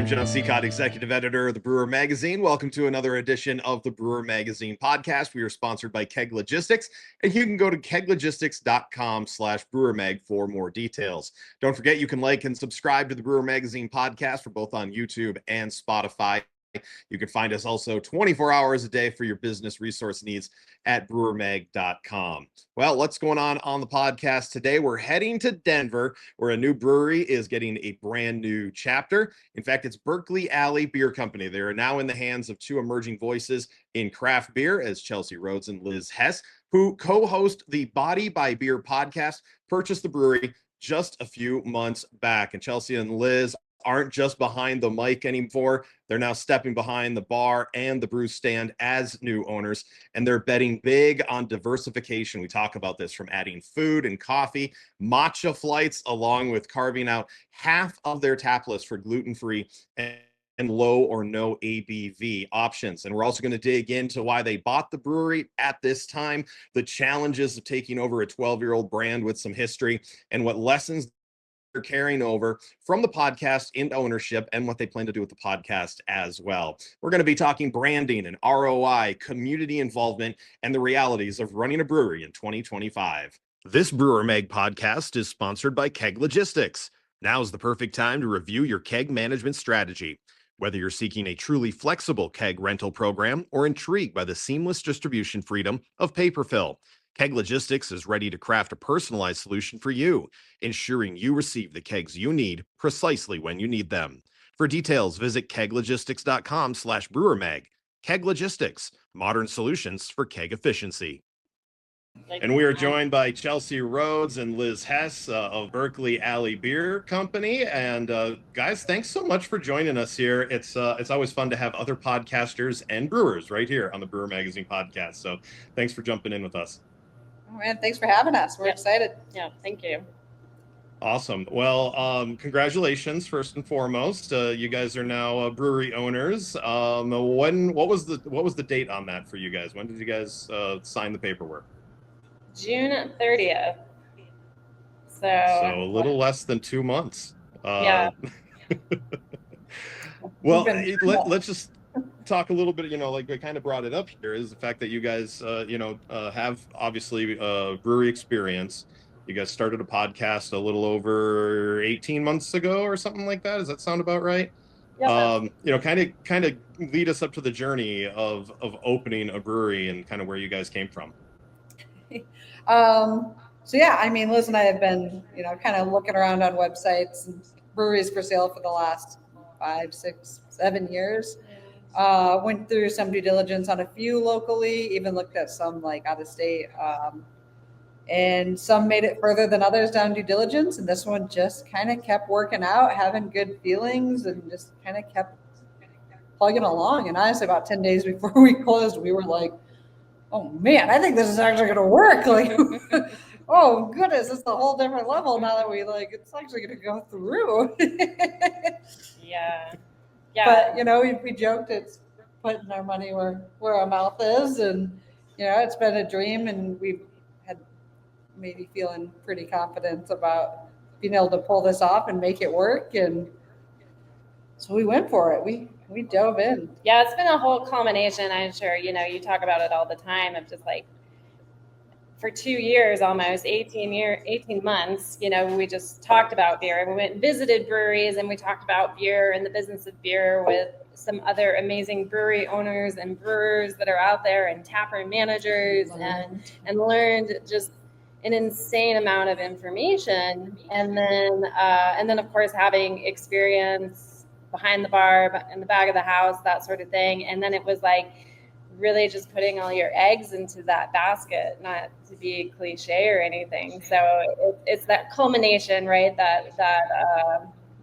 I'm John Sicotte, Executive Editor of the Brewer Magazine. Welcome to another edition of the Brewer Magazine podcast. We are sponsored by Keg Logistics, and you can go to keglogistics.com/brewermag for more details. Don't forget, you can like and subscribe to the Brewer Magazine podcast for both on YouTube and Spotify. You can find us also 24 hours a day for your business resource needs at brewermag.com. Well, what's going on the podcast today? We're heading to Denver, where a new brewery is getting a brand new chapter. In fact, it's Berkeley Alley Beer Company. They are now in the hands of two emerging voices in craft beer, as Rhoads and Liz Hess, who co-host the Body by Beer podcast, purchased the brewery just a few months back. And Chelsea and Liz aren't just behind the mic anymore. They're now stepping behind the bar and the brew stand as new owners, and they're betting big on diversification. We talk about this, from adding food and coffee, matcha flights, along with carving out half of their tap list for gluten-free and low or no ABV options. And we're also going to dig into why they bought the brewery at this time, the challenges of taking over a 12-year-old brand with some history, and what lessons they're carrying over from the podcast into ownership, and what they plan to do with the podcast as well. We're going to be talking branding and ROI, community involvement, and the realities of running a brewery in 2025. This Brewer Mag podcast is sponsored by Keg Logistics. Now's the perfect time to review your keg management strategy. Whether you're seeking a truly flexible keg rental program or intrigued by the seamless distribution freedom of paper fill, Keg Logistics is ready to craft a personalized solution for you, ensuring you receive the kegs you need precisely when you need them. For details, visit keglogistics.com/brewermag. Keg Logistics, modern solutions for keg efficiency. And we are joined by Chelsea Rhoads and Liz Hess of Berkeley Alley Beer Company. And guys, thanks so much for joining us here. It's always fun to have other podcasters and brewers right here on the Brewer Magazine podcast. So thanks for jumping in with us. Oh, man, thanks for having us. We're excited. Yeah, thank you. Awesome. Well, congratulations first and foremost. You guys are now brewery owners. What was the date on that for you guys? When did you guys sign the paperwork? June 30th. So a little less than 2 months. Yeah. Well, let's just talk a little bit, like I kind of brought it up here, is the fact that you guys, have obviously brewery experience. You guys started a podcast a little over 18 months ago or something like that. Does that sound about right? Yeah. Kind of lead us up to the journey of opening a brewery and kind of where you guys came from. So yeah, I mean, Liz and I have been, kind of looking around on websites and breweries for sale for the last 5, 6, 7 years. Went through some due diligence on a few locally, even looked at some like out of state, and some made it further than others down due diligence. And this one just kind of kept working out, having good feelings, and just kind of kept plugging along. And honestly, about 10 days before we closed, we were like, oh man, I think this is actually going to work. Like, oh goodness, it's a whole different level now that it's actually going to go through. Yeah. But, we joked it's putting our money where our mouth is. And, it's been a dream, and we've had maybe feeling pretty confident about being able to pull this off and make it work. And so we went for it. We dove in. Yeah, it's been a whole culmination. I'm sure, you talk about it all the time, of just like, for 2 years, almost 18 months, we just talked about beer. We went and visited breweries, and we talked about beer and the business of beer with some other amazing brewery owners and brewers that are out there, and taproom managers, and learned just an insane amount of information. And then of course, having experience behind the bar, in the back of the house, that sort of thing. And then it was like really just putting all your eggs into that basket, not to be cliche or anything. So it's that culmination, right? That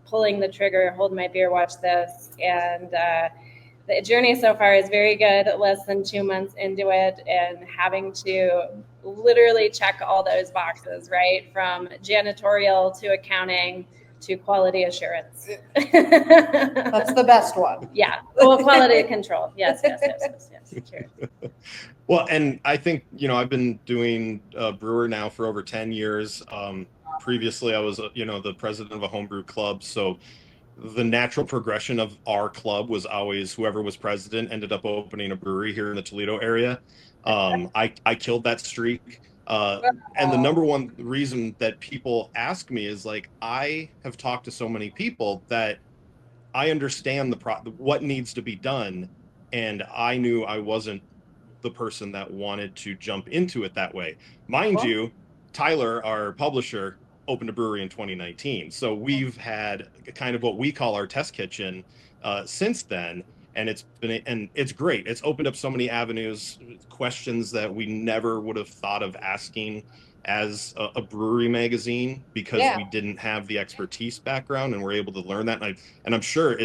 pulling the trigger, hold my beer, watch this. And the journey so far is very good, less than 2 months into it, and having to literally check all those boxes, right? From janitorial to accounting to quality assurance. That's the best one. Yeah. Well, quality control. Yes. Sure. Well, and I think, I've been doing brewer now for over 10 years. Previously, I was, the president of a homebrew club. So, the natural progression of our club was always whoever was president ended up opening a brewery here in the Toledo area. I killed that streak. And the number one reason that people ask me is like, I have talked to so many people that I understand what needs to be done. And I knew I wasn't the person that wanted to jump into it that way. Mind you, Tyler, our publisher, opened a brewery in 2019. So we've had kind of what we call our test kitchen since then. And it's great. It's opened up so many avenues, questions that we never would have thought of asking as a brewery magazine, because we didn't have the expertise background, and we're able to learn that. And I'm sure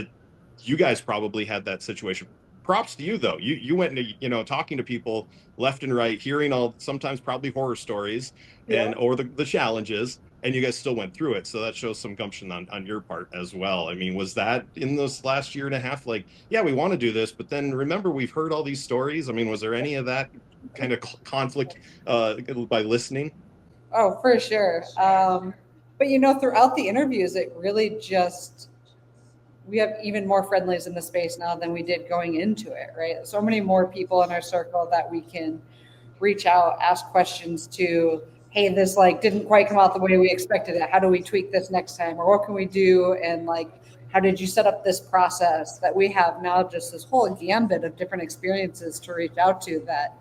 you guys probably had that situation. Props to you though. You went into, talking to people left and right, hearing sometimes probably horror stories or the challenges, and you guys still went through it. So that shows some gumption on your part as well. I mean, was that in this last year and a half, like, yeah, we want to do this, but then remember, we've heard all these stories. I mean, was there any of that kind of conflict by listening? Oh, for sure. But throughout the interviews, it really we have even more friendlies in the space now than we did going into it, right? So many more people in our circle that we can reach out, ask questions to. Hey, this didn't quite come out the way we expected it. How do we tweak this next time? Or what can we do? And how did you set up this process? That we have now just this whole gambit of different experiences to reach out to that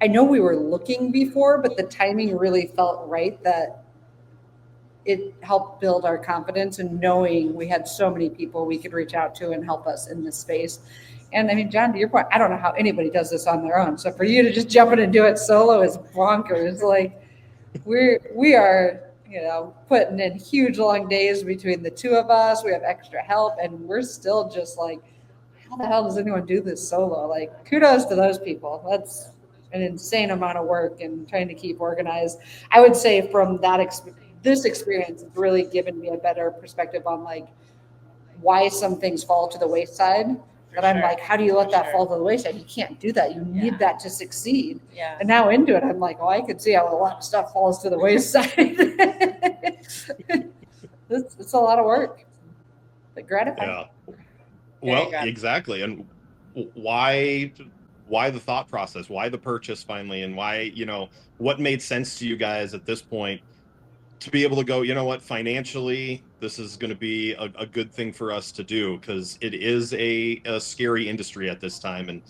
I know we were looking before, but the timing really felt right, that it helped build our confidence in knowing we had so many people we could reach out to and help us in this space. And I mean, John, to your point, I don't know how anybody does this on their own. So for you to just jump in and do it solo is bonkers. We are, putting in huge long days between the two of us. We have extra help, and we're still just how the hell does anyone do this solo? Kudos to those people. That's an insane amount of work and trying to keep organized. I would say from this experience has really given me a better perspective on why some things fall to the wayside. But I'm how do you let that fall to the wayside? You can't do that. You need that to succeed. Yeah. And now into it, I'm I could see how a lot of stuff falls to the wayside. It's a lot of work, but gratifying. Yeah. Well, exactly. And why the thought process? Why the purchase finally? And why, what made sense to you guys at this point to be able to go, financially, this is going to be a good thing for us to do, because it is a scary industry at this time. And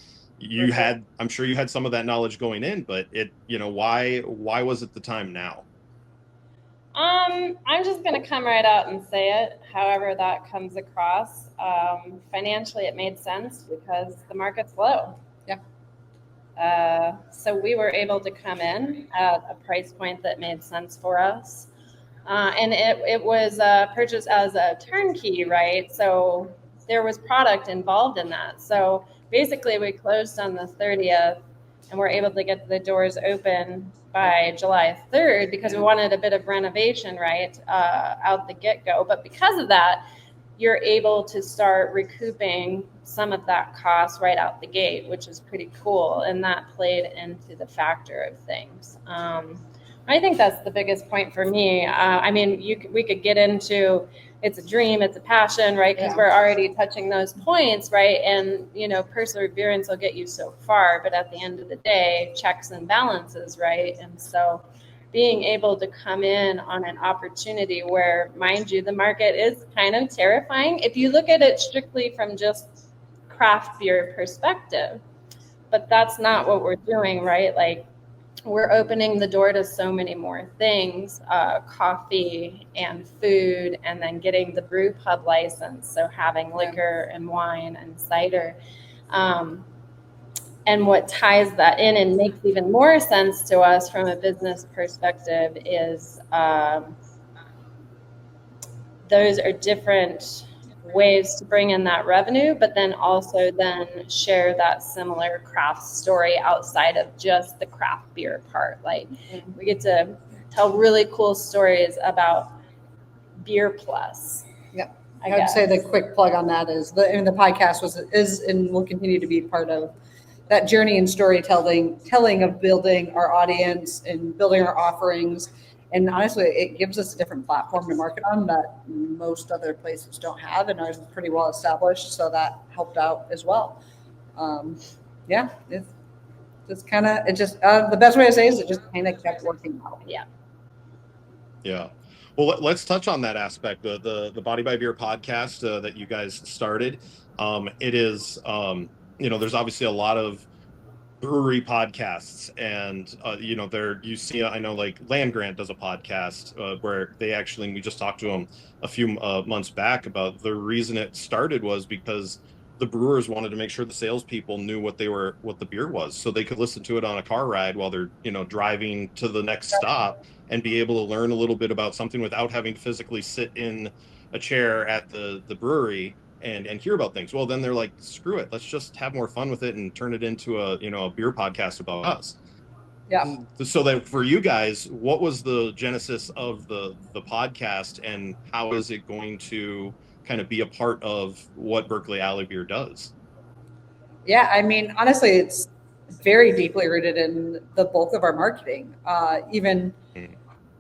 I'm sure you had some of that knowledge going in, but why was it the time now? I'm just going to come right out and say it, however that comes across. Financially, it made sense because the market's low. Yeah. So we were able to come in at a price point that made sense for us. And it was purchased as a turnkey, right? So there was product involved in that. So basically we closed on the 30th and we're able to get the doors open by July 3rd because we wanted a bit of renovation, right, out the get-go. But because of that, you're able to start recouping some of that cost right out the gate, which is pretty cool. And that played into the factor of things. I think that's the biggest point for me. I mean, we could get into it's a dream, it's a passion, right? Because we're already touching those points, right? And, perseverance will get you so far. But at the end of the day, checks and balances, right? And so being able to come in on an opportunity where, mind you, the market is kind of terrifying if you look at it strictly from just craft beer perspective. But that's not what we're doing, right? We're opening the door to so many more things, coffee and food, and then getting the brew pub license. So having liquor and wine and cider. And what ties that in and makes even more sense to us from a business perspective is those are different ways to bring in that revenue, but then also then share that similar craft story outside of just the craft beer part. We get to tell really cool stories about beer plus. Yeah, I would say the quick plug on that is the podcast is and will continue to be part of that journey and storytelling of building our audience and building our offerings And honestly, it gives us a different platform to market on that most other places don't have, and ours is pretty well established, so that helped out as well. Yeah, it's just kind of, the best way to say it is it just kind of kept working out. Yeah. Yeah. Well, let's touch on that aspect, the Body by Beer podcast that you guys started. It is, there's obviously a lot of brewery podcasts, and you see, I know like Land Grant does a podcast where we just talked to them a few months back about the reason it started was because the brewers wanted to make sure the salespeople knew what the beer was, so they could listen to it on a car ride while they're driving to the next stop and be able to learn a little bit about something without having to physically sit in a chair at the brewery and hear about things. Well, then they're like, screw it, let's just have more fun with it and turn it into a beer podcast about us. Yeah. So that for you guys, what was the genesis of the podcast, and how is it going to kind of be a part of what Berkeley Alley Beer does? Yeah, I mean, honestly, it's very deeply rooted in the bulk of our marketing. Even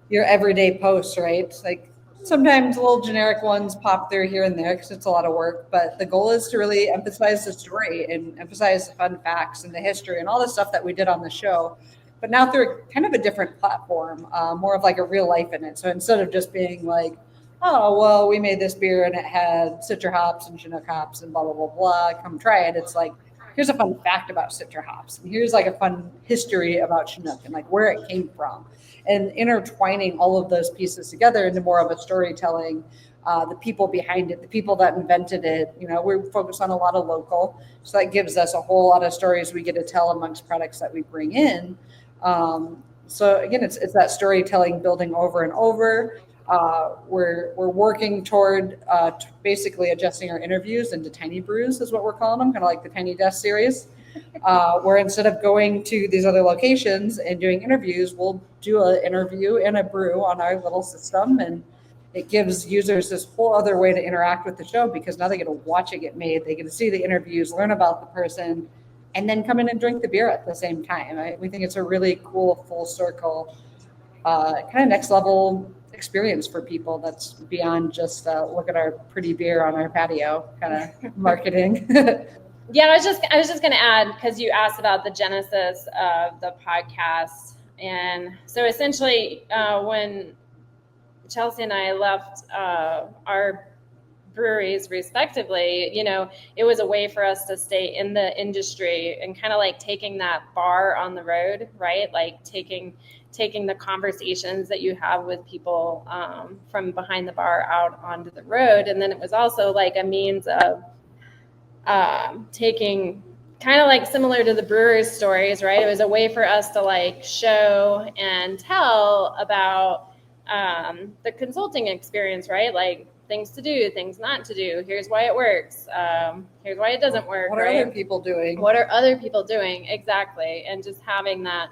your everyday posts, right? Like sometimes little generic ones pop through here and there because it's a lot of work, but the goal is to really emphasize the story and emphasize the fun facts and the history and all the stuff that we did on the show, but now through kind of a different platform, more of like a real life in it. So instead of just being like, oh, well, we made this beer and it had Citra hops and Chinook hops and blah, blah, blah, blah, come try it. It's like, here's a fun fact about Citra hops, and here's like a fun history about Chinook and like where it came from, and intertwining all of those pieces together into more of a storytelling, the people behind it, the people that invented it. We're focused on a lot of local, so that gives us a whole lot of stories we get to tell amongst products that we bring in. So again, it's that storytelling building over and over. We're working toward basically adjusting our interviews into tiny brews, is what we're calling them, kind of like the Tiny Desk series, where instead of going to these other locations and doing interviews, we'll do an interview and a brew on our little system, and it gives users this whole other way to interact with the show, because now they get to watch it get made, they get to see the interviews, learn about the person, and then come in and drink the beer at the same time. We think it's a really cool full circle, kind of next level experience for people that's beyond just look at our pretty beer on our patio kind of marketing. Yeah, I was just going to add, because you asked about the genesis of the podcast. And so essentially when Chelsea and I left our breweries respectively, it was a way for us to stay in the industry and kind of like taking that bar on the road, right? Like taking the conversations that you have with people from behind the bar out onto the road. And then it was also like a means of taking, kind of like similar to the brewers' stories, right? It was a way for us to like show and tell about the consulting experience, right? Like things to do, things not to do. Here's why it works. Here's why it doesn't work. What are other people doing? What are other people doing? Exactly. And just having that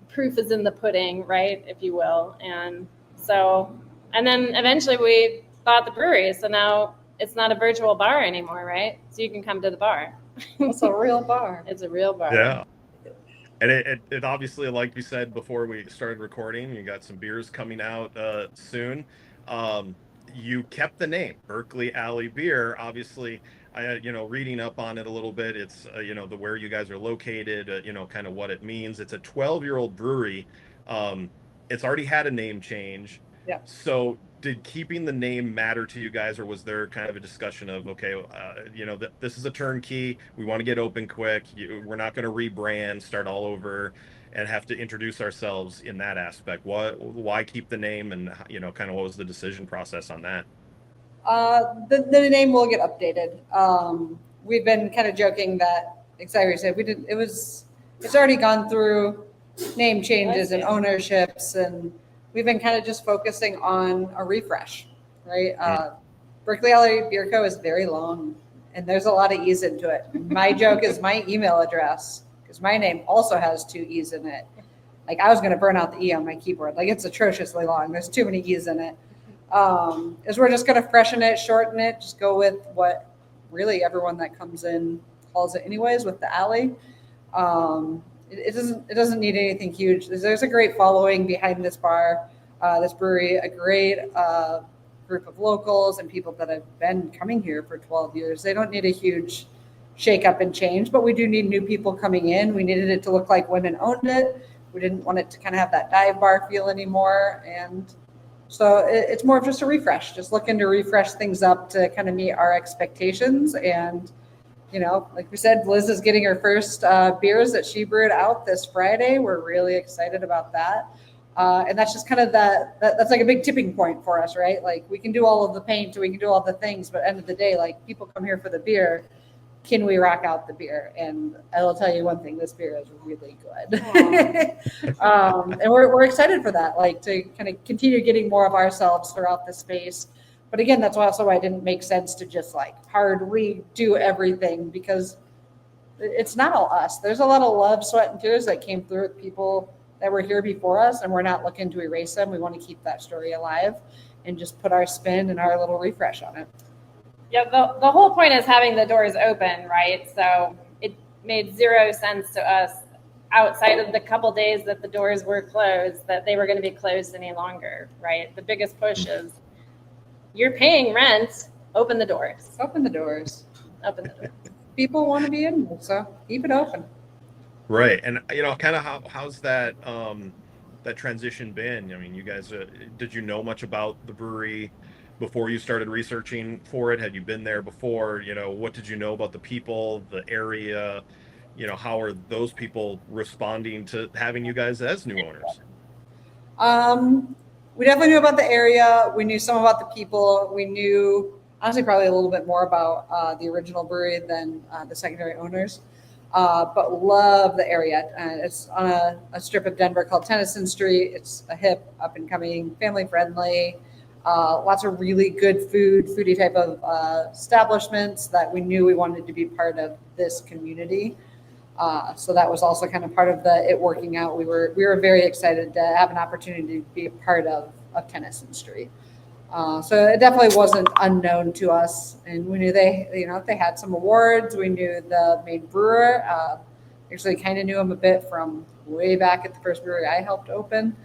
proof is in the pudding, right? If you will. And then eventually we bought the brewery. So now it's not a virtual bar anymore, right? So you can come to the bar. It's a real bar. It's a real bar. Yeah. And it obviously, like you said before we started recording, you got some beers coming out soon. You kept the name Berkeley Alley Beer. Obviously, reading up on it a little bit, it's the where you guys are located, kind of what it means. It's a 12-year-old brewery. It's already had a name change. Yeah. So did keeping the name matter to you guys, or was there kind of a discussion of, okay, this is a turnkey, we want to get open quick, we're not going to rebrand, start all over, and have to introduce ourselves in that aspect? Why keep the name, and kind of what was the decision process on that? The name will get updated. We've been kind of joking that, like Cyrus said, it's already gone through name changes and ownerships, and we've been kind of just focusing on a refresh, right? Berkeley Alley Beer Co. is very long, and there's a lot of E's into it. My joke is my email address, because my name also has 2 E's in it. Like I was going to burn out the E on my keyboard. Like it's atrociously long. There's too many E's in it. Is we're just going to freshen it, shorten it, just go with what really everyone that comes in calls it anyways, with the alley. It doesn't need anything huge. There's a great following behind this bar. this brewery, a great group of locals and people that have been coming here for 12 years. They don't need a huge shake up and change, but we do need new people coming in. We needed it to look like women owned it. We didn't want it to kind of have that dive bar feel anymore. And so it's more of just a refresh, just looking to refresh things up to kind of meet our expectations. And, you know, like we said, Liz is getting her first beers that she brewed out this Friday. We're really excited about that. And that's just kind of that's like a big tipping point for us, right? Like we can do all of the paint, we can do all the things, but at the end of the day, like people come here for the beer. Can we rock out the beer? And I will tell you one thing, this beer is really good. And we're excited for that, like to kind of continue getting more of ourselves throughout the space. But again, that's also why it didn't make sense to just like hard redo everything, because it's not all us. There's a lot of love, sweat, and tears that came through with people that were here before us, and we're not looking to erase them. We want to keep that story alive and just put our spin and our little refresh on it. Yeah, the whole point is having the doors open, right? So it made zero sense to us outside of the couple days that the doors were closed, that they were going to be closed any longer, right? The biggest push is you're paying rent, open the doors. Open the doors. Open the doors. People want to be in here, so keep it open. Right. And, you know, kind of how's that that transition been? I mean, you guys, did you know much about the brewery before you started researching for it? Had you been there before? You know, what did you know about the people, the area? You know, how are those people responding to having you guys as new owners? We definitely knew about the area. We knew some about the people. We knew, honestly, probably a little bit more about the original brewery than the secondary owners. But love the area. It's on a strip of Denver called Tennyson Street. It's a hip, up and coming, family friendly. Lots of really good foodie type of establishments that we knew we wanted to be part of this community. So that was also kind of part of it working out. We were very excited to have an opportunity to be a part of Tennyson Street. So it definitely wasn't unknown to us, and we knew they had some awards. We knew the main brewer. Actually, kind of knew him a bit from way back at the first brewery I helped open.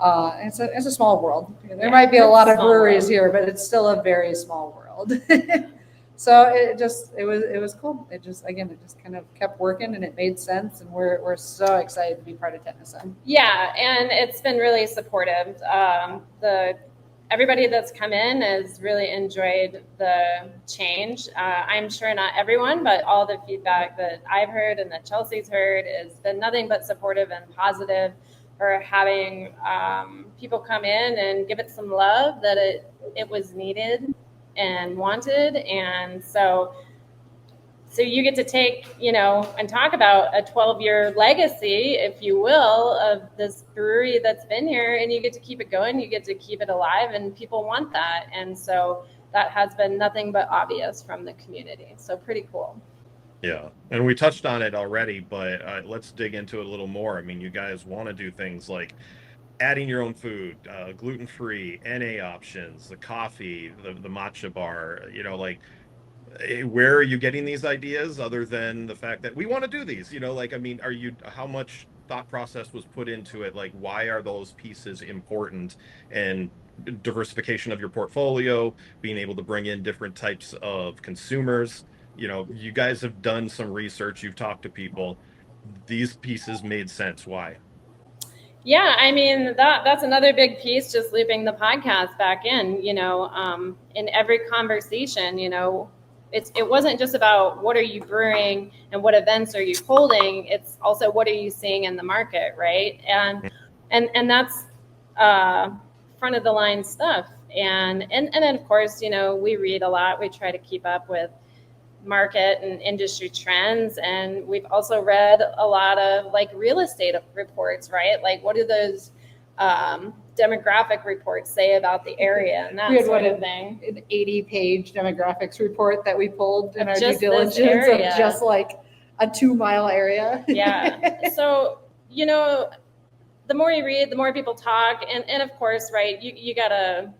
It's a small world. There might be a lot of breweries here, but it's still a very small world. So it was cool. It just kind of kept working, and it made sense. And we're so excited to be part of Tennyson. Yeah, and it's been really supportive. Everybody that's come in has really enjoyed the change. I'm sure not everyone, but all the feedback that I've heard and that Chelsea's heard has been nothing but supportive and positive. For having people come in and give it some love that it was needed and wanted. And so you get to take, and talk about a 12-year legacy, if you will, of this brewery that's been here, and you get to keep it going, you get to keep it alive, and people want that. And so that has been nothing but obvious from the community. So pretty cool. Yeah, and we touched on it already, but let's dig into it a little more. I mean, you guys want to do things like adding your own food, gluten-free, NA options, the coffee, the matcha bar, where are you getting these ideas other than the fact that we want to do these? How much thought process was put into it? Like, why are those pieces important? And diversification of your portfolio, being able to bring in different types of consumers. You guys have done some research, you've talked to people. These pieces made sense. Why? Yeah, I mean, that's another big piece, just looping the podcast back in, in every conversation, it wasn't just about what are you brewing and what events are you holding. It's also what are you seeing in the market, right? And that's front of the line stuff. And then of course, we read a lot. We try to keep up with market and industry trends, and we've also read a lot of like real estate reports, right? Like, what do those demographic reports say about the area and that sort of thing? An 80-page demographics report that we pulled in our due Just diligence of just like a 2-mile area. Yeah. So the more you read, the more people talk, and of course, right, you gotta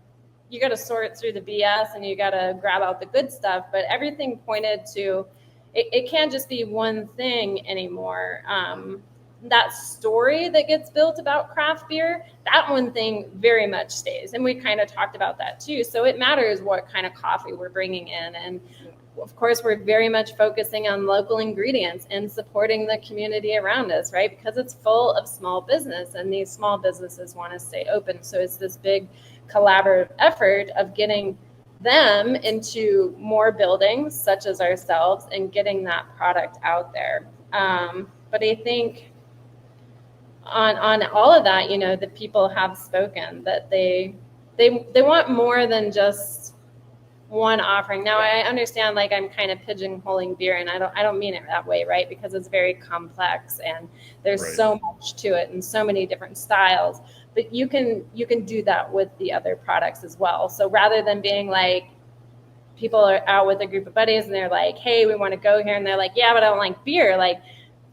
sort through the BS and you gotta grab out the good stuff, but everything pointed to it can't just be one thing anymore. that story that gets built about craft beer, that one thing very much stays. And we kind of talked about that too. So it matters what kind of coffee we're bringing in. And of course, we're very much focusing on local ingredients and supporting the community around us, right? Because it's full of small business and these small businesses want to stay open. So it's this big collaborative effort of getting them into more buildings such as ourselves and getting that product out there. But I think on all of that, you know, the people have spoken that they want more than just one offering. Now I understand, like, I'm kind of pigeonholing beer, and I don't mean it that way, right? Because it's very complex and there's so much to it and so many different styles. But you can do that with the other products as well. So rather than being like, people are out with a group of buddies and they're like, hey, we want to go here, and they're like, yeah, but I don't like beer. Like,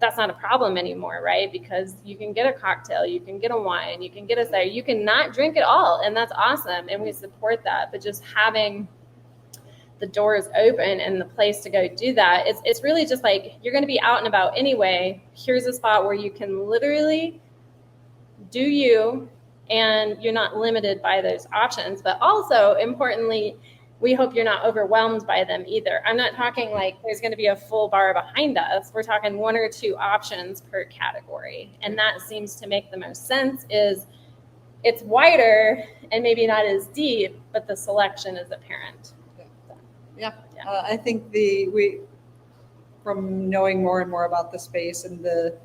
that's not a problem anymore, right? Because you can get a cocktail, you can get a wine, you can get a cider, you can not drink it all, and that's awesome, and we support that. But just having the doors open and the place to go do that, it's really just like, you're going to be out and about anyway. Here's a spot where you can literally do you, and you're not limited by those options. But also, importantly, we hope you're not overwhelmed by them either. I'm not talking like there's going to be a full bar behind us. We're talking 1 or 2 options per category. And that seems to make the most sense. Is it's wider and maybe not as deep, but the selection is apparent. Yeah. I think we from knowing more and more about the space and the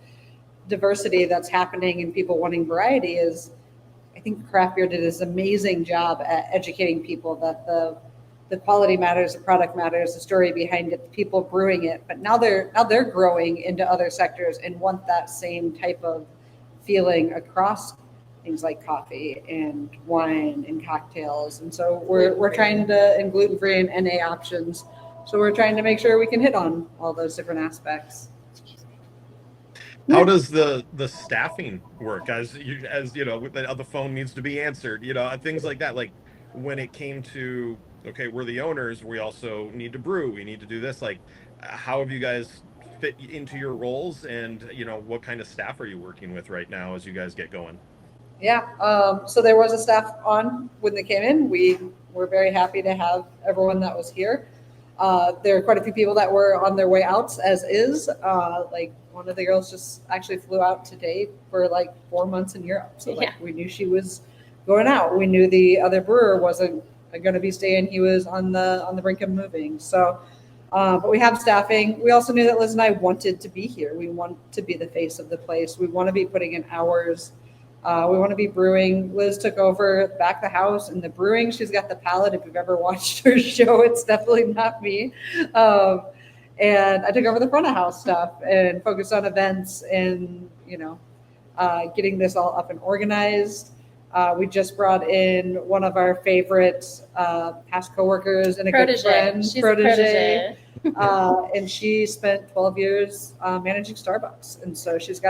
diversity that's happening and people wanting variety, is I think craft beer did this amazing job at educating people that the quality matters, the product matters, the story behind it, the people brewing it. But now they're growing into other sectors and want that same type of feeling across things like coffee and wine and cocktails. And so we're trying to, and gluten-free and NA options. So we're trying to make sure we can hit on all those different aspects. How does the staffing work? As you know, the phone needs to be answered, you know, things like that. Like when it came to, okay, we're the owners, we also need to brew, we need to do this. Like, how have you guys fit into your roles, and, you know, what kind of staff are you working with right now as you guys get going? Yeah, so there was a staff on when they came in. We were very happy to have everyone that was here. There are quite a few people that were on their way out as is. Like one of the girls just actually flew out today for like 4 months in Europe. So like we knew she was going out. We knew the other brewer wasn't going to be staying. He was on the brink of moving. So, but we have staffing. We also knew that Liz and I wanted to be here. We want to be the face of the place. We want to be putting in hours. We want to be brewing. Liz took over back the house and the brewing. She's got the palate. If you've ever watched her show, it's definitely not me. And I took over the front of house stuff and focused on events and, you know, getting this all up and organized. We just brought in one of our favorite past coworkers and a good friend, protege. And she spent 12 years managing Starbucks. And so she's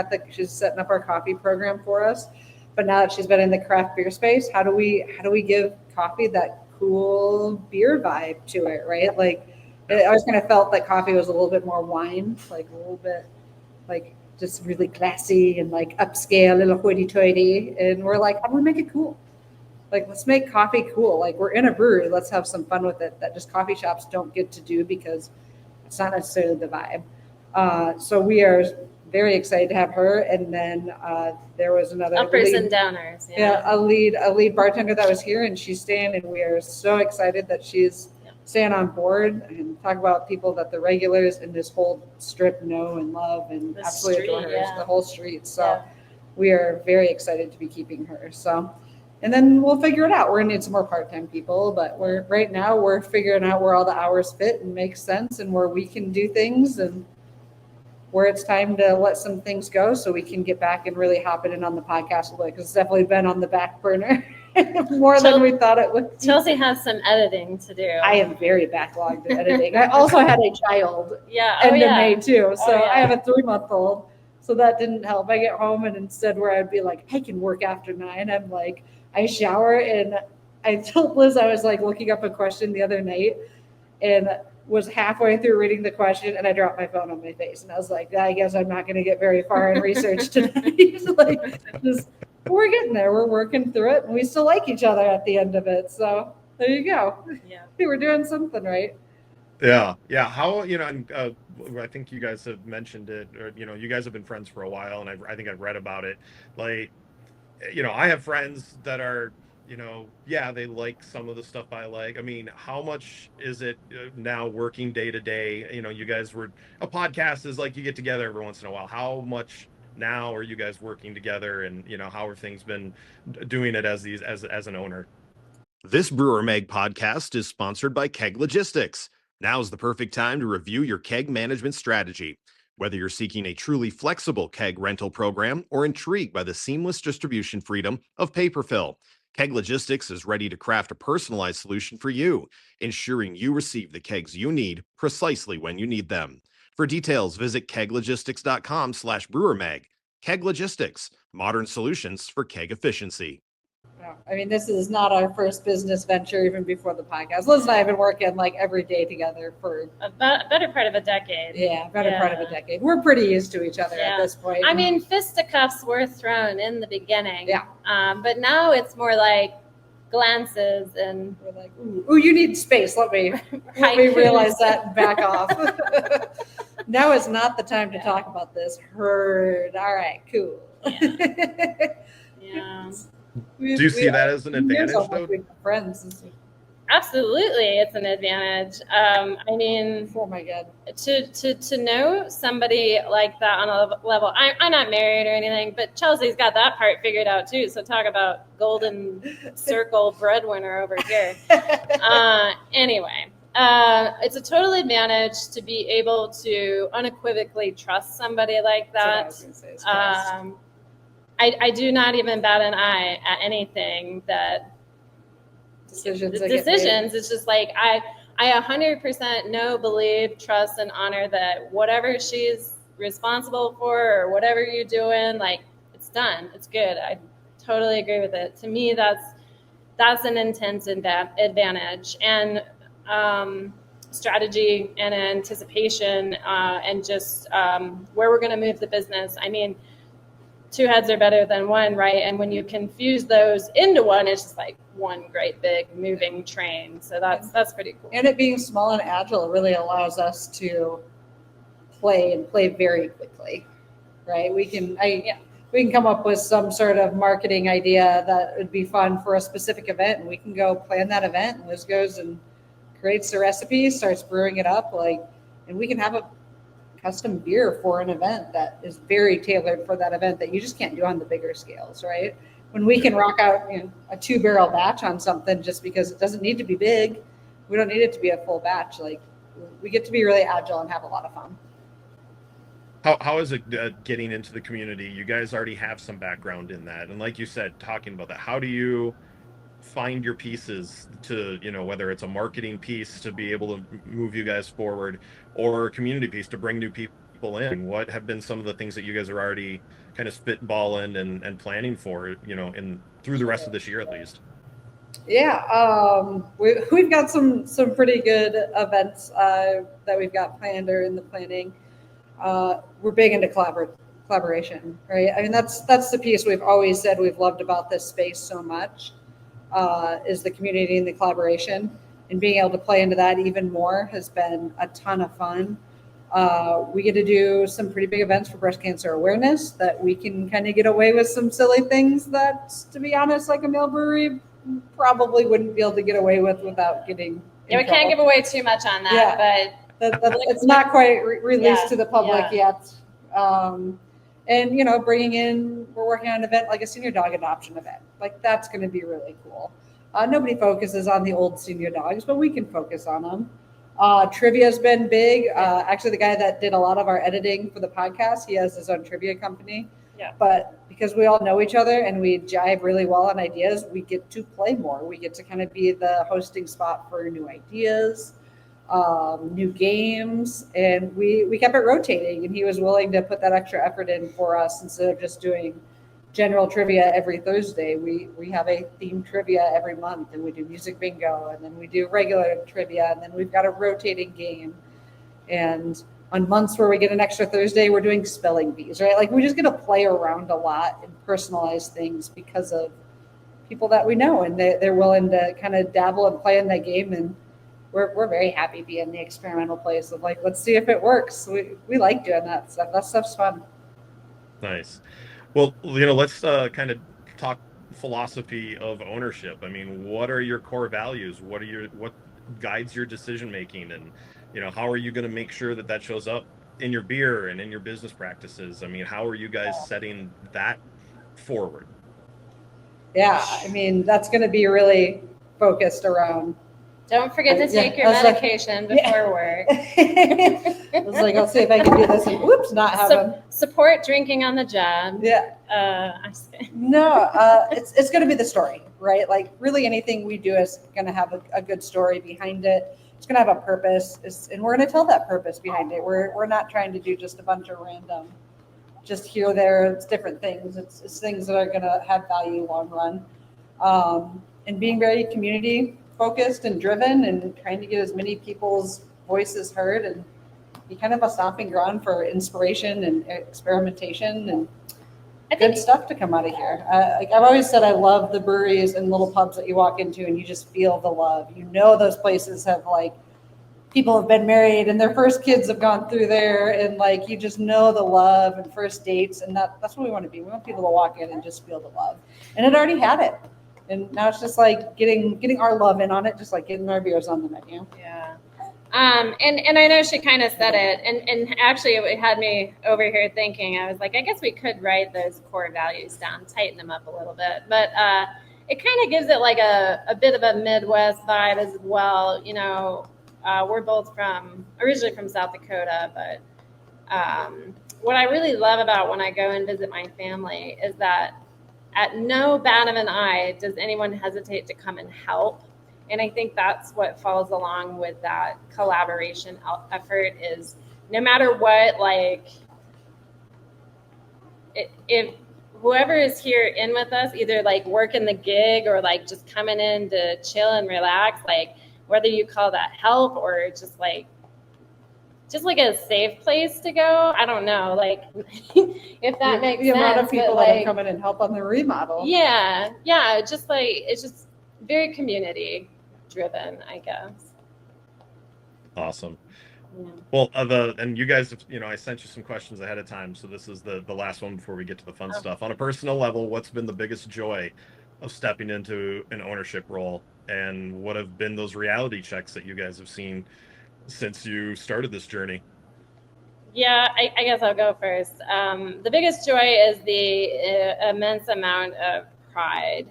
setting up our coffee program for us. But now that she's been in the craft beer space, how do we give coffee that cool beer vibe to it, right? Like, I always kind of felt that coffee was a little bit more wine, like a little bit like just really classy and like upscale, a little hoity-toity. And we're like, how do we make it cool? Like, let's make coffee cool. Like, we're in a brewery. Let's have some fun with it that just coffee shops don't get to do because it's not necessarily the vibe. So we are very excited to have her. And then there was another uppers and downers. Yeah, a lead bartender that was here, and she's staying. And we are so excited that she's staying on board, and talk about people that the regulars in this whole strip know and love and absolutely adore her. The whole street. So we are very excited to be keeping her. So. And then we'll figure it out. We're gonna need some more part-time people, but right now we're figuring out where all the hours fit and make sense, and where we can do things, and where it's time to let some things go so we can get back and really hop in on the podcast a little bit, because it's definitely been on the back burner more than we thought it would. Chelsea has some editing to do. I am very backlogged in editing. I also had a child end of May too, so I have a 3-month-old, so that didn't help. I get home, and instead where I'd be like, I can work after 9, I'm like, I shower, and I told Liz I was like looking up a question the other night, and was halfway through reading the question and I dropped my phone on my face and I was like, I guess I'm not going to get very far in research today. We're getting there. We're working through it and we still like each other at the end of it. So there you go. Yeah. We're doing something right. Yeah. How, and I think you guys have mentioned it, or, you guys have been friends for a while, and I think I've read about it. Like, I have friends that are, they like some of the stuff I like. I mean, how much is it now working day to day? You guys a podcast is like you get together every once in a while. How much now are you guys working together, and, how have things been doing it as an owner? This Brewer Mag podcast is sponsored by Keg Logistics. Now's the perfect time to review your keg management strategy. Whether you're seeking a truly flexible keg rental program or intrigued by the seamless distribution freedom of paper fill, Keg Logistics is ready to craft a personalized solution for you, ensuring you receive the kegs you need precisely when you need them. For details, visit keglogistics.com/brewermag. Keg Logistics, modern solutions for keg efficiency. I mean, this is not our first business venture even before the podcast. Liz and I have been working like every day together for a better part of a decade. Part of a decade. We're pretty used to each other at this point. I mean, fisticuffs were thrown in the beginning. Yeah. But now it's more like glances and we're like, ooh, you need space. Let me realize that and back off. Now is not the time to talk about this. Heard. All right, cool. Yeah. Do you see that as an advantage, though? Friends. Absolutely, it's an advantage. I mean, oh my God, to know somebody like that on a level. I'm not married or anything, but Chelsea's got that part figured out too. So talk about golden circle breadwinner over here. Anyway, it's a total advantage to be able to unequivocally trust somebody like that. I do not even bat an eye at anything that decisions. It's just like I 100% know, believe, trust, and honor that whatever she's responsible for or whatever you're doing, like it's done. It's good. I totally agree with it. To me, that's an intense advantage, and strategy and anticipation and just where we're going to move the business. I mean, two heads are better than one, right? And when you can fuse those into one, it's just like one great big moving train. So that's pretty cool. And it being small and agile really allows us to play very quickly, right? We can come up with some sort of marketing idea that would be fun for a specific event, and we can go plan that event. And Liz goes and creates the recipe, starts brewing it up, and we can have a custom beer for an event that is very tailored for that event that you just can't do on the bigger scales, right? When we can rock out a 2-barrel batch on something just because it doesn't need to be big, we don't need it to be a full batch. Like, we get to be really agile and have a lot of fun. How is it getting into the community? You guys already have some background in that, and like you said, talking about that, how do you find your pieces to, whether it's a marketing piece to be able to move you guys forward or a community piece to bring new people in? What have been some of the things that you guys are already kind of spitballing and planning for, through the rest of this year at least? Yeah, we've got some pretty good events that we've got planned or in the planning. We're big into collaboration, right? I mean, that's the piece we've always said we've loved about this space so much. Is the community and the collaboration, and being able to play into that even more has been a ton of fun. We get to do some pretty big events for breast cancer awareness that we can kind of get away with some silly things that, to be honest, like a male brewery probably wouldn't be able to get away with without getting we can't give away too much on that, but it's not quite released to the public yet. And, we're working on an event like a senior dog adoption event. Like, that's going to be really cool. Nobody focuses on the old senior dogs, but we can focus on them. Trivia's been big. Actually, the guy that did a lot of our editing for the podcast, he has his own trivia company. Yeah. But because we all know each other and we jive really well on ideas, we get to play more. We get to kind of be the hosting spot for new ideas. New games, and we kept it rotating, and he was willing to put that extra effort in for us instead of just doing general trivia every Thursday. We have a themed trivia every month, and we do music bingo, and then we do regular trivia, and then we've got a rotating game. And on months where we get an extra Thursday, we're doing spelling bees, right? Like, we're just going to play around a lot and personalize things because of people that we know, and they're willing to kind of dabble and play in that game. And we're very happy being the experimental place of like, let's see if it works. We like doing that stuff. That stuff's fun. Nice. Well, let's kind of talk philosophy of ownership. I mean, what are your core values? What guides your decision making, and how are you going to make sure that shows up in your beer and in your business practices? I mean, how are you guys setting that forward? Yeah, I mean, that's going to be really focused around. Don't forget to take your medication before work. I was like, I'll see if I can do this and whoops, not have them. Support drinking on the job. Yeah. It's going to be the story, right? Like, really anything we do is going to have a good story behind it. It's going to have a purpose, and we're going to tell that purpose behind it. We're not trying to do just a bunch of random, just here, there. It's different things. It's things that are going to have value long run, and being very community focused and driven, and trying to get as many people's voices heard, and be kind of a stomping ground for inspiration and experimentation and good stuff to come out of here. Like I've always said, I love the breweries and little pubs that you walk into and you just feel the love. Those places have like, people have been married and their first kids have gone through there, and like, you just know the love and first dates, and that's what we want to be. We want people to walk in and just feel the love, and it already had it. And now it's just like getting our love in on it, just like getting our beers on the menu. Yeah. And I know she kind of said it, and actually it had me over here thinking. I was like, I guess we could write those core values down, tighten them up a little bit, but it kind of gives it like a bit of a Midwest vibe as well. We're both originally from South Dakota, but what I really love about when I go and visit my family is that at no bat of an eye does anyone hesitate to come and help. And I think that's what falls along with that collaboration effort is no matter what, like if whoever is here in with us, either like working the gig or like just coming in to chill and relax, like whether you call that help or just like a safe place to go. I don't know, like if that makes sense. The amount of people that have come in and help on the remodel. Yeah. It's just very community driven, I guess. Awesome. Yeah. Well, and you guys, I sent you some questions ahead of time, so this is the last one before we get to the fun stuff. On a personal level, what's been the biggest joy of stepping into an ownership role, and what have been those reality checks that you guys have seen since you started this journey? Yeah, I guess I'll go first. The biggest joy is the immense amount of pride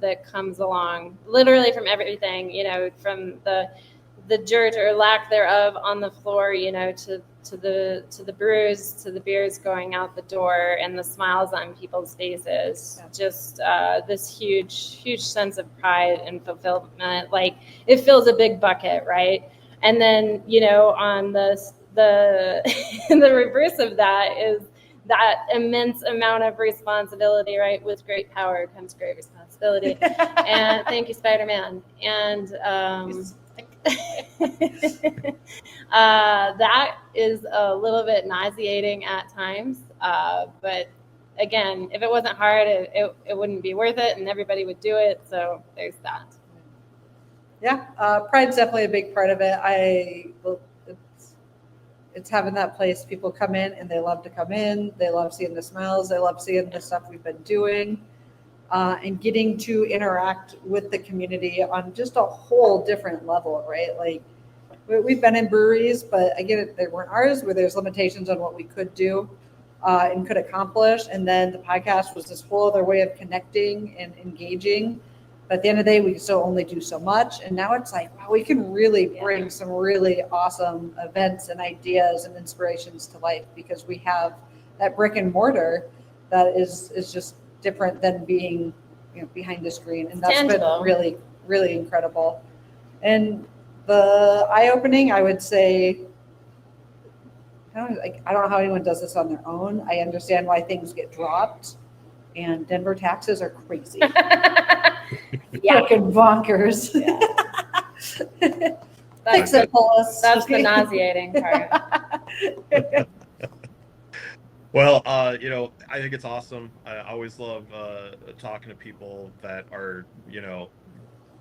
that comes along literally from everything, from the dirt or lack thereof on the floor, to the brews, to the beers going out the door, and the smiles on people's faces. Yeah. Just this huge sense of pride and fulfillment. Like, it fills a big bucket, right? And then, on the the reverse of that is that immense amount of responsibility, right? With great power comes great responsibility. And thank you, Spider-Man. And that is a little bit nauseating at times. But again, if it wasn't hard, it wouldn't be worth it, and everybody would do it. So there's that. Yeah, pride's definitely a big part of it. It's having that place. People come in and they love to come in. They love seeing the smells. They love seeing the stuff we've been doing, and getting to interact with the community on just a whole different level, right? Like, we've been in breweries, but again, they weren't ours, where there's limitations on what we could do and could accomplish. And then the podcast was this whole other way of connecting and engaging. But at the end of the day, we still only do so much. And now it's like, wow, we can really bring some really awesome events and ideas and inspirations to life, because we have that brick and mortar that is just different than being behind a screen. And that's tangible. Been really, really incredible. And the eye-opening, I would say, I don't know how anyone does this on their own. I understand why things get dropped and Denver taxes are crazy. Yeah. Fucking bonkers. Fix it, Pullis. That's the nauseating part. Well, you know, I think it's awesome. I always love talking to people that are, you know,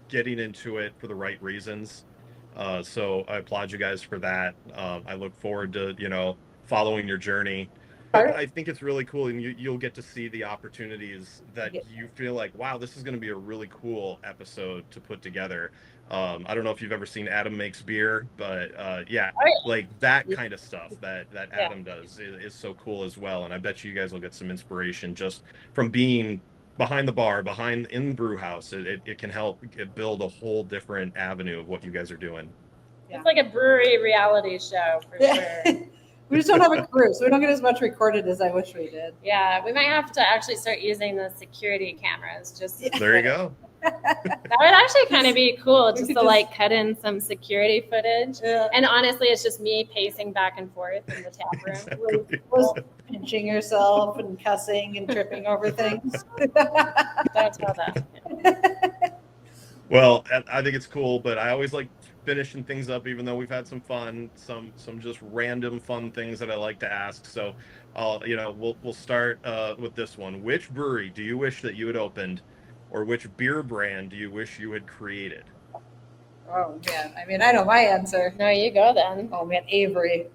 getting into it for the right reasons. So I applaud you guys for that. I look forward to, you know, following your journey. I think it's really cool, and you'll get to see the opportunities that you feel like, wow, this is going to be a really cool episode to put together. I don't know if you've ever seen Adam Makes Beer, but yeah, like that kind of stuff that Adam does is so cool as well. And I bet you guys will get some inspiration just from being behind the bar, in the brew house. It can help build a whole different avenue of what you guys are doing. It's like a brewery reality show for sure. We just don't have a crew, so we don't get as much recorded as I wish we did. Yeah, we might have to actually start using the security cameras. Just there you go. That would actually kind of be cool, just to like cut in some security footage. Yeah. And honestly, it's just me pacing back and forth in the tap room. Was pinching yourself and cussing and tripping over things. That's how that. Well, I think it's cool, but I always like finishing things up, even though we've had some fun, some just random fun things that I like to ask. So, you know, we'll start with this one. Which brewery do you wish that you had opened, or which beer brand do you wish you had created? Oh man, I mean, I know my answer. No, you go then. Oh man, Avery.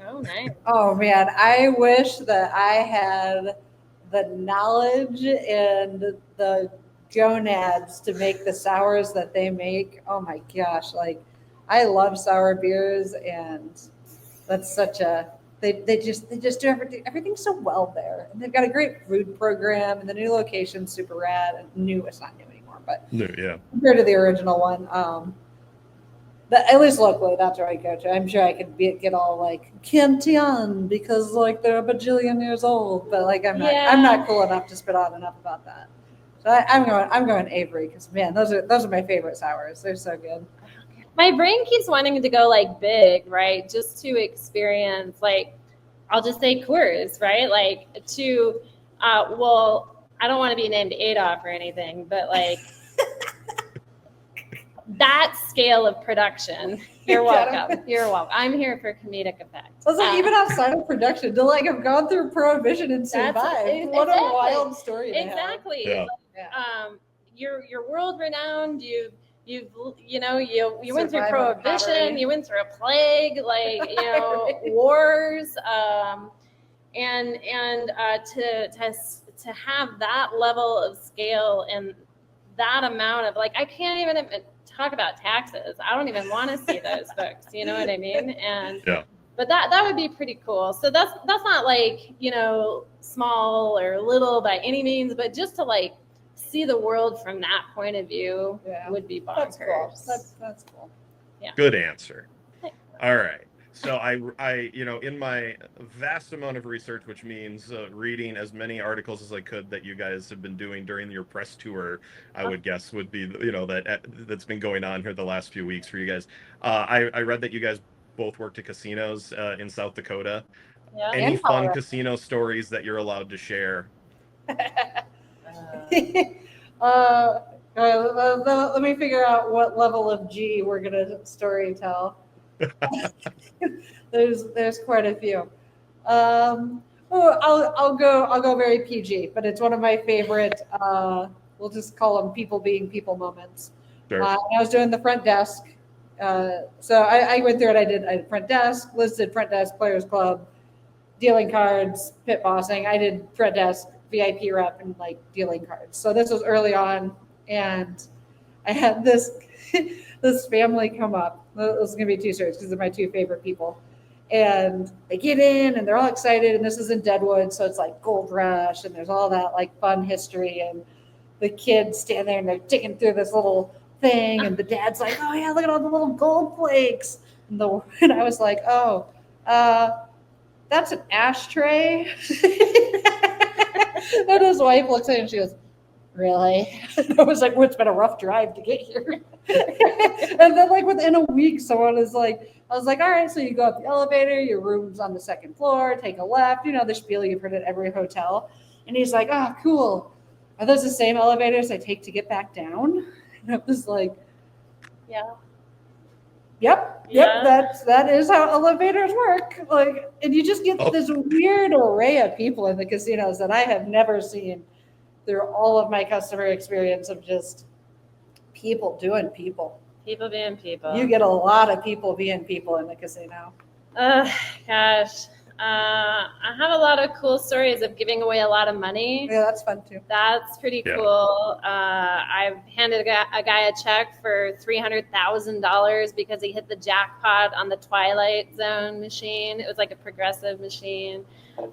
Oh, nice. Oh man, I wish that I had the knowledge and the gonads to make the sours that they make. Oh my gosh, like I love sour beers, and that's such a they just do everything so well there. And they've got a great food program, and the new location's super rad. And it's not new anymore, but yeah, compared to the original one, at least locally, that's where I go to. I'm sure I could get all like Cantillon because like they're a bajillion years old, but like I'm not cool enough to spit out enough about that. So I'm going Avery, because man, those are my favorite sours. They're so good. My brain keeps wanting to go like big, right? Just to experience, like, I'll just say Coors, right? Like well, I don't want to be named Adolf or anything, but like that scale of production. You're welcome. You're welcome. I'm here for comedic effect. I was like, even outside of production, to like have gone through Prohibition and survived. What a wild story. Exactly. Yeah. You're world renowned. You went through Prohibition, you went through a plague, like, you know, wars, and to have that level of scale and that amount of, like, I can't even talk about taxes. I don't even want to see those books. You know what I mean? And but that would be pretty cool. So that's not like, you know, small or little by any means, but just to like see the world from that point of view would be bonkers. That's cool. Yeah. Good answer. All right. So I you know, in my vast amount of research, which means reading as many articles as I could that you guys have been doing during your press tour, I would guess would be, you know, that's been going on here the last few weeks for you guys. I read that you guys both worked at casinos in South Dakota. Yeah. Any fun casino stories that you're allowed to share? Let me figure out what level of G we're gonna story tell. There's quite a few. I'll go very PG, but it's one of my favorite. We'll just call them people being people moments. Sure. I was doing the front desk, so I went through it. I did front desk, listed front desk, players club, dealing cards, pit bossing. I did front desk, VIP rep, and like dealing cards. So this was early on, and I had this family come up. This is gonna be two stories because they're my two favorite people. And they get in and they're all excited, and this is in Deadwood, so it's like gold rush, and there's all that like fun history. And the kids stand there and they're digging through this little thing, and the dad's like, "Oh yeah, look at all the little gold flakes." And I was like, "Oh, that's an ashtray." And his wife looks at him and she goes, "Really?" And I was like, "Well, it's been a rough drive to get here." And then like within a week, someone is like, I was like, "All right, so you go up the elevator, your room's on the second floor, take a left," you know, the spiel you've heard at every hotel. And he's like, oh, cool. Are those the same elevators I take to get back down? And I was like, Yeah. Yep, Yeah. that is how elevators work. Like, and you just get Oh. this weird array of people in the casinos that I have never seen through all of my customer experience of just people doing people. People being people. You get a lot of people being people in the casino. Gosh. I have a lot of cool stories of giving away a lot of money. Yeah, that's fun too. That's pretty cool. I've handed a guy a check for $300,000 because he hit the jackpot on the Twilight Zone machine. It was like a progressive machine.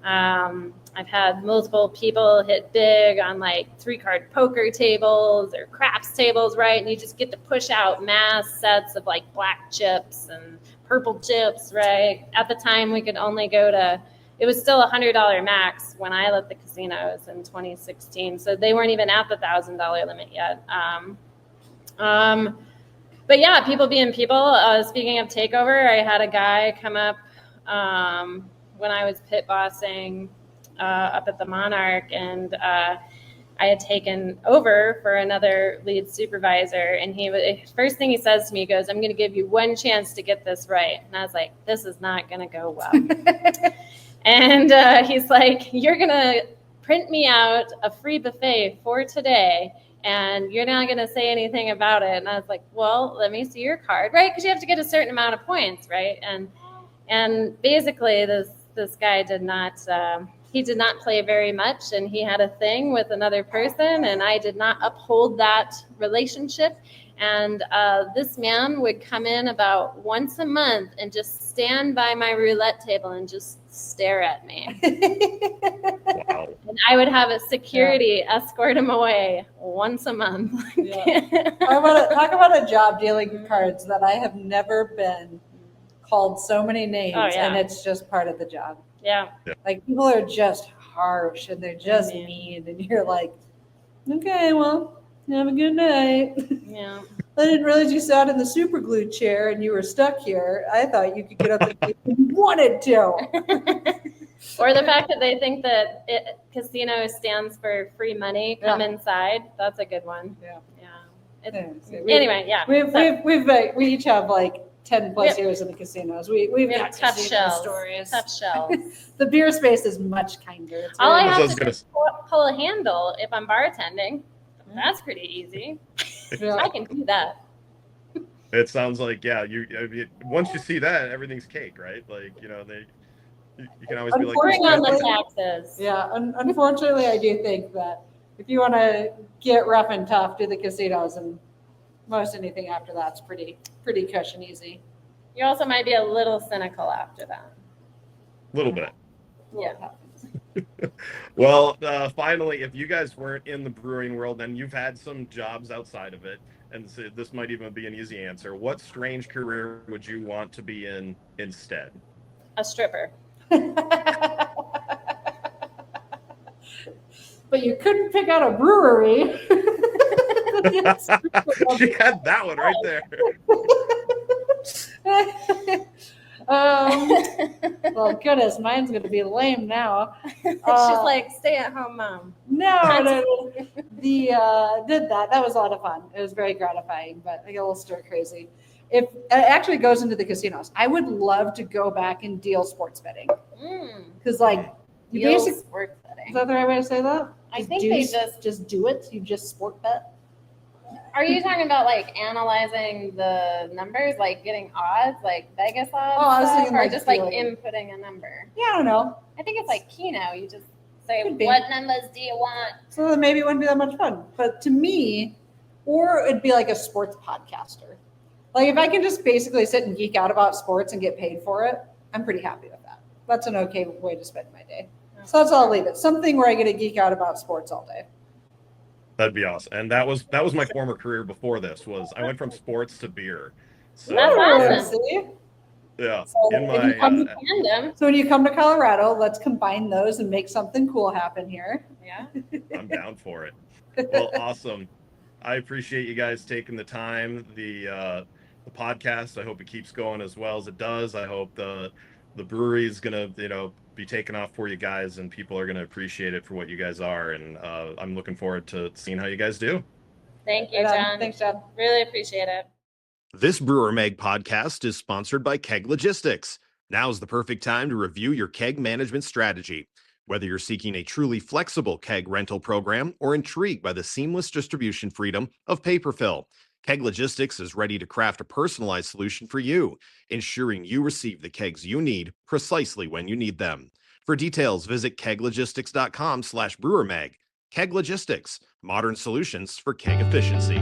I've had multiple people hit big on like 3-card poker tables or craps tables, right? And you just get to push out mass sets of like black chips and purple chips, right? At the time, we could only go to, it was still $100 max when I left the casinos in 2016. So they weren't even at the $1,000 limit yet. But yeah, people being people. Speaking of takeover, I had a guy come up when I was pit bossing up at the Monarch, and I had taken over for another lead supervisor, and first thing he says to me, he goes, I'm going to give you one chance to get this right. And I was like, this is not going to go well. And he's like, you're going to print me out a free buffet for today, and you're not going to say anything about it. And I was like, well, let me see your card, right? Because you have to get a certain amount of points, right? And basically this guy did not play very much, and he had a thing with another person, and I did not uphold that relationship. And this man would come in about once a month and just stand by my roulette table and just stare at me. Wow. And I would have a security escort him away once a month. Yeah. Talk about a job dealing cards that I have never been called so many names, and it's just part of the job. Yeah. Like, people are just harsh and they're just mean, and you're like, okay, well, have a good night. Yeah. I didn't realize you sat in the super glue chair and you were stuck here. I thought you could get up if you wanted to. Or the fact that they think that casino stands for free money, come inside. That's a good one. Anyway, yeah. We each have like 10 plus years in the casinos. We've got tough shells. Stories. Tough shells. The beer space is much kinder. It's All I really have to do is pull a handle if I'm bartending. That's pretty easy. I can do that. It sounds like, once you see that, everything's cake, right? Like, you can always be like, bring on the taxes. Yeah, unfortunately, I do think that if you want to get rough and tough, do the casinos, and most anything after that's pretty cush and easy. You also might be a little cynical after that. A little bit. Yeah. Well, finally, if you guys weren't in the brewing world, then you've had some jobs outside of it, and so this might even be an easy answer. What strange career would you want to be in instead? A stripper. But you couldn't pick out a brewery. She had that one right there. Well, goodness, mine's going to be lame now. She's like, stay-at-home mom. No. Did that. That was a lot of fun. It was very gratifying, but I get a little stir crazy. If it actually goes into the casinos, I would love to go back and deal sports betting. Because, you basically sports betting. Is that the right way to say that? I think they just do it. You just sport bet. Are you talking about like analyzing the numbers, like getting odds, like Vegas odds? Oh, I was thinking or like just like inputting a number? Yeah, I don't know. I think it's like Keno. You just say, what numbers do you want? So maybe it wouldn't be that much fun. But to me, or it'd be like a sports podcaster. Like, if I can just basically sit and geek out about sports and get paid for it, I'm pretty happy with that. That's an okay way to spend my day. So that's all I'll leave it. Something where I get to geek out about sports all day. That'd be awesome. And that was my former career before this. Was I went from sports to beer. So, that's awesome. Yeah. So when you come to Colorado, let's combine those and make something cool happen here. Yeah. I'm down for it. Well, awesome. I appreciate you guys taking the time. The podcast, I hope it keeps going as well as it does. I hope the the brewery is gonna, be taking off for you guys, and people are gonna appreciate it for what you guys are. And I'm looking forward to seeing how you guys do. Thank you, John. Thanks, John. Really appreciate it. This Brewer Mag podcast is sponsored by Keg Logistics. Now's the perfect time to review your keg management strategy. Whether you're seeking a truly flexible keg rental program or intrigued by the seamless distribution freedom of paper fill, Keg Logistics is ready to craft a personalized solution for you, ensuring you receive the kegs you need precisely when you need them. For details, visit keglogistics.com/brewermag. Keg Logistics, modern solutions for keg efficiency.